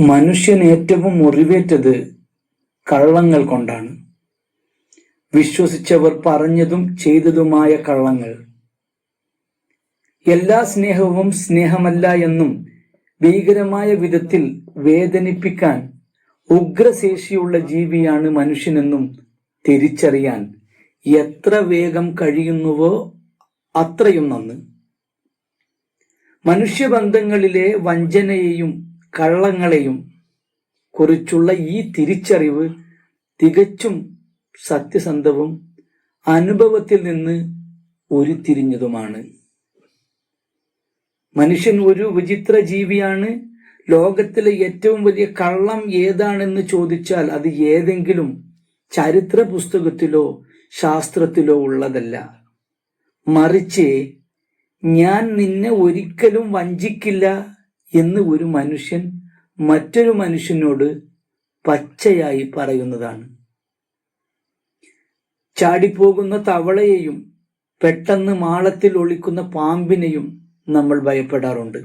മനുഷ്യൻ ഏറ്റവും മുറിവേറ്റത് കള്ളങ്ങൾ കൊണ്ടാണ്. വിശ്വസിച്ചവർ പറഞ്ഞതും ചെയ്തതുമായ കള്ളങ്ങൾ. എല്ലാ സ്നേഹവും സ്നേഹമല്ല എന്നും ഭീകരമായ വിധത്തിൽ വേദനിപ്പിക്കാൻ ഉഗ്രശേഷിയുള്ള ജീവിയാണ് മനുഷ്യനെന്നും തിരിച്ചറിയാൻ എത്ര വേഗം കഴിയുന്നുവോ അത്രയും നന്ന്. മനുഷ്യബന്ധങ്ങളിലെ വഞ്ചനയെയും കള്ളങ്ങളെയും കുറിച്ചുള്ള ഈ തിരിച്ചറിവ് തികച്ചും സത്യസന്ധവും അനുഭവത്തിൽ നിന്ന് ഉരുത്തിരിഞ്ഞതുമാണ്. മനുഷ്യൻ ഒരു വിചിത്ര ജീവിയാണ്. ലോകത്തിലെ ഏറ്റവും വലിയ കള്ളം ഏതാണെന്ന് ചോദിച്ചാൽ അത് ഏതെങ്കിലും ചരിത്ര പുസ്തകത്തിലോ ശാസ്ത്രത്തിലോ ഉള്ളതല്ല. മറിച്ച് ഞാൻ നിന്നെ ഒരിക്കലും വഞ്ചിക്കില്ല എന്ന് ഒരു മനുഷ്യൻ മറ്റൊരു മനുഷ്യനോട് പച്ചയായി പറയുന്നതാണ്. ചാടിപ്പോകുന്ന തവളയെയും പെട്ടെന്ന് മാളത്തിൽ ഒളിക്കുന്ന പാമ്പിനെയും നമ്മൾ ഭയപ്പെടാറുണ്ട്.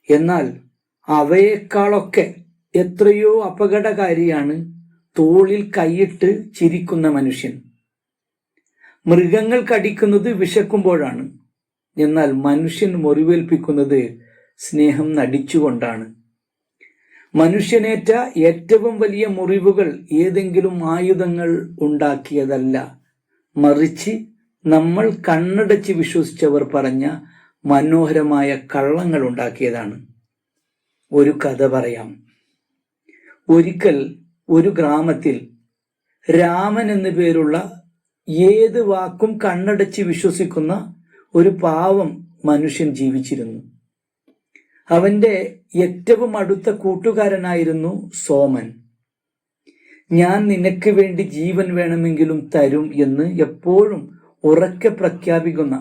എന്നാൽ അവയെക്കാളൊക്കെ എത്രയോ അപകടകാരിയാണ് തോളിൽ കൈയിട്ട് ചിരിക്കുന്ന മനുഷ്യൻ. മൃഗങ്ങൾ കടിക്കുന്നത് വിശക്കുമ്പോഴാണ്. എന്നാൽ മനുഷ്യൻ മുറിവേൽപ്പിക്കുന്നത് സ്നേഹം നടിച്ചുകൊണ്ടാണ്. മനുഷ്യനേറ്റ ഏറ്റവും വലിയ മുറിവുകൾ ഏതെങ്കിലും ആയുധങ്ങൾ ഉണ്ടാക്കിയതല്ല, മറിച്ച് നമ്മൾ കണ്ണടച്ച് വിശ്വസിച്ചവർ പറഞ്ഞ മനോഹരമായ കള്ളങ്ങൾ ഉണ്ടാക്കിയതാണ്. ഒരു കഥ പറയാം. ഒരിക്കൽ ഒരു ഗ്രാമത്തിൽ രാമൻ എന്നു പേരുള്ള ഏത് വാക്കും കണ്ണടച്ച് വിശ്വസിക്കുന്ന ഒരു പാവം മനുഷ്യൻ ജീവിച്ചിരുന്നു. അവന്റെ ഏറ്റവും അടുത്ത കൂട്ടുകാരനായിരുന്നു സോമൻ. ഞാൻ നിനക്ക് വേണ്ടി ജീവൻ വേണമെങ്കിലും തരും എന്ന് എപ്പോഴും ഉറക്കെ പ്രഖ്യാപിക്കുന്ന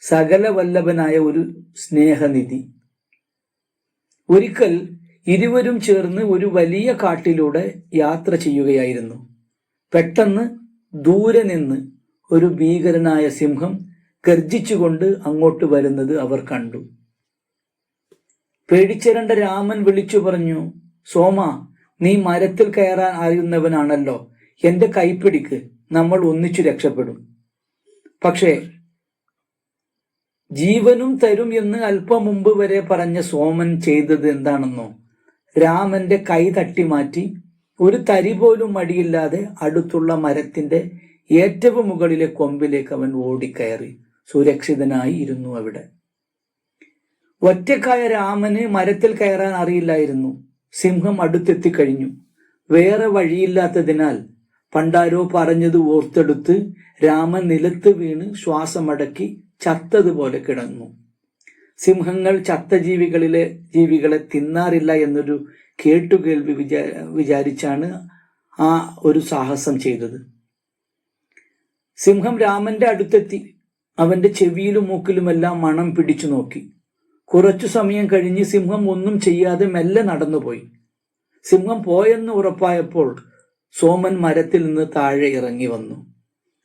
സകല വല്ലഭനായ ഒരു സ്നേഹനിധി. ഒരിക്കൽ ഇരുവരും ചേർന്ന് ഒരു വലിയ കാട്ടിലൂടെ യാത്ര ചെയ്യുകയായിരുന്നു. പെട്ടെന്ന് ദൂരെ നിന്ന് ഒരു ഭീകരനായ സിംഹം ഗർജിച്ചുകൊണ്ട് അങ്ങോട്ട് വരുന്നത് അവർ കണ്ടു. പേടിച്ചിരണ്ട രാമൻ വിളിച്ചു പറഞ്ഞു, സോമ, നീ മരത്തിൽ കയറാൻ അറിയുന്നവനാണല്ലോ, എന്റെ കൈപ്പിടിക്ക്, നമ്മൾ ഒന്നിച്ചു രക്ഷപ്പെടും. പക്ഷേ ജീവനും തരും എന്ന് അല്പം മുമ്പ് വരെ പറഞ്ഞ സോമൻ ചെയ്തത് എന്താണെന്നോ? രാമന്റെ കൈ തട്ടി മാറ്റി ഒരു തരി പോലും മടിയില്ലാതെ അടുത്തുള്ള മരത്തിന്റെ ഏറ്റവും മുകളിലെ കൊമ്പിലേക്ക് അവൻ ഓടിക്കയറി സുരക്ഷിതനായി ഇരുന്നു അവിടെ. ഒറ്റക്കായ രാമന് മരത്തിൽ കയറാൻ അറിയില്ലായിരുന്നു. സിംഹം അടുത്തെത്തിക്കഴിഞ്ഞു. വേറെ വഴിയില്ലാത്തതിനാൽ പണ്ടാരോ പറഞ്ഞത് ഓർത്തെടുത്ത് രാമൻ നിലത്ത് വീണ് ശ്വാസമടക്കി ചത്തതുപോലെ കിടന്നു. സിംഹങ്ങൾ ചത്ത ജീവികളെ തിന്നാറില്ല എന്നൊരു കേട്ടുകേൾവി വിചാരിച്ചാണ് ആ ഒരു സാഹസം ചെയ്തത്. സിംഹം രാമന്റെ അടുത്തെത്തി. അവന്റെ ചെവിയിലും മൂക്കിലുമെല്ലാം മണം പിടിച്ചു നോക്കി. കുറച്ചു സമയം കഴിഞ്ഞ് സിംഹം ഒന്നും ചെയ്യാതെ മെല്ലെ നടന്നുപോയി. സിംഹം പോയെന്ന് ഉറപ്പായപ്പോൾ സോമൻ മരത്തിൽ നിന്ന് താഴെ ഇറങ്ങി വന്നു.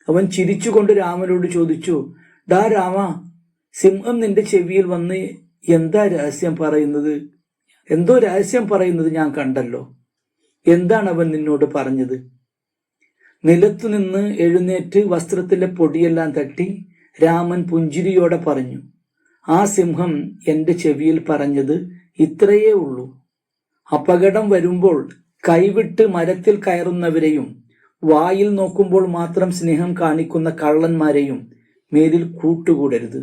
അവൻ ചിരിച്ചുകൊണ്ട് രാമനോട് ചോദിച്ചു, ഡാ രാമ, സിംഹം നിന്റെ ചെവിയിൽ വന്ന് എന്തോ രഹസ്യം പറയുന്നത് ഞാൻ കണ്ടല്ലോ. എന്താണ് അവൻ നിന്നോട് പറഞ്ഞത്? നിലത്തുനിന്ന് എഴുന്നേറ്റ് വസ്ത്രത്തിലെ പൊടിയെല്ലാം തട്ടി രാമൻ പുഞ്ചിരിയോടെ പറഞ്ഞു, ആ സിംഹം എന്റെ ചെവിയിൽ പറഞ്ഞത് ഇത്രയേ ഉള്ളൂ. അപകടം വരുമ്പോൾ കൈവിട്ട് മരത്തിൽ കയറുന്നവരെയും വായിൽ നോക്കുമ്പോൾ മാത്രം സ്നേഹം കാണിക്കുന്ന കള്ളന്മാരെയും മേലിൽ കൂട്ടുകൂടരുത്.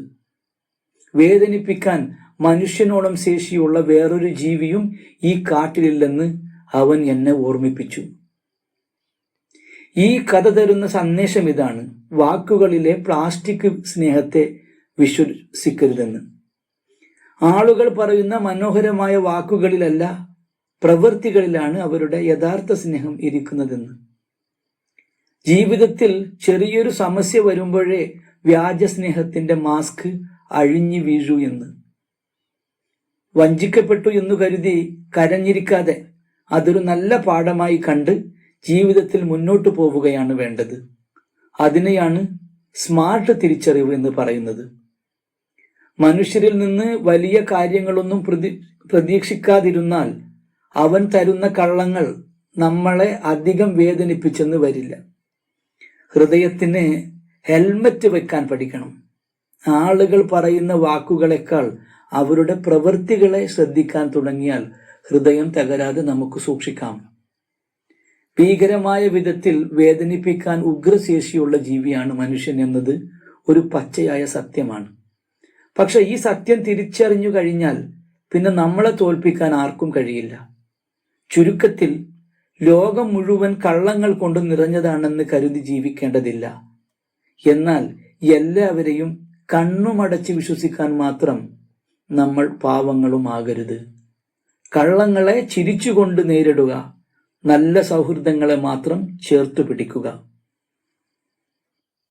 വേദനിപ്പിക്കാൻ മനുഷ്യനോളം ശേഷിയുള്ള വേറൊരു ജീവിയും ഈ കാട്ടിലില്ലെന്ന് അവൻ എന്നെ ഓർമ്മിപ്പിച്ചു. ഈ കഥ തരുന്ന സന്ദേശം ഇതാണ്: വാക്കുകളിലെ പ്ലാസ്റ്റിക് സ്നേഹത്തെ വിശ്വസിക്കരുതെന്ന്. ആളുകൾ പറയുന്ന മനോഹരമായ വാക്കുകളിലല്ല, പ്രവൃത്തികളിലാണ് അവരുടെ യഥാർത്ഥ സ്നേഹം ഇരിക്കുന്നതെന്ന്. ജീവിതത്തിൽ ചെറിയൊരു സമസ്യ വരുമ്പോഴേ വ്യാജ സ്നേഹത്തിന്റെ മാസ്ക് അഴിഞ്ഞു വീഴൂ എന്ന്. വഞ്ചിക്കപ്പെട്ടു എന്ന് കരുതി കരഞ്ഞിരിക്കാതെ അതൊരു നല്ല പാഠമായി കണ്ട് ജീവിതത്തിൽ മുന്നോട്ടു പോവുകയാണ് വേണ്ടത്. അതിനെയാണ് സ്മാർട്ട് തിരിച്ചറിവ് എന്ന് പറയുന്നത്. മനുഷ്യരിൽ നിന്ന് വലിയ കാര്യങ്ങളൊന്നും പ്രതീക്ഷിക്കാതിരുന്നാൽ അവൻ തരുന്ന കള്ളങ്ങൾ നമ്മളെ അധികം വേദനിപ്പിച്ചെന്ന് വരില്ല. ഹൃദയത്തിന് ഹെൽമറ്റ് വെക്കാൻ പഠിക്കണം. ആളുകൾ പറയുന്ന വാക്കുകളെക്കാൾ അവരുടെ പ്രവൃത്തികളെ ശ്രദ്ധിക്കാൻ തുടങ്ങിയാൽ ഹൃദയം തകരാതെ നമുക്ക് സൂക്ഷിക്കാം. ഭീകരമായ വിധത്തിൽ വേദനിപ്പിക്കാൻ ഉഗ്രശേഷിയുള്ള ജീവിയാണ് മനുഷ്യൻ എന്നത് ഒരു പച്ചയായ സത്യമാണ്. പക്ഷെ ഈ സത്യം തിരിച്ചറിഞ്ഞു കഴിഞ്ഞാൽ പിന്നെ നമ്മളെ തോൽപ്പിക്കാൻ ആർക്കും കഴിയില്ല. ചുരുക്കത്തിൽ, ലോകം മുഴുവൻ കള്ളങ്ങൾ കൊണ്ട് നിറഞ്ഞതാണെന്ന് കരുതി ജീവിക്കേണ്ടതില്ല. എന്നാൽ എല്ലാവരെയും കണ്ണുമടച്ച് വിശ്വസിക്കാൻ മാത്രം നമ്മൾ പാവങ്ങളുമാകരുത്. കള്ളങ്ങളെ ചിരിച്ചുകൊണ്ട് നേരിടുക, നല്ല സൗഹൃദങ്ങളെ മാത്രം ചേർത്തു പിടിക്കുക.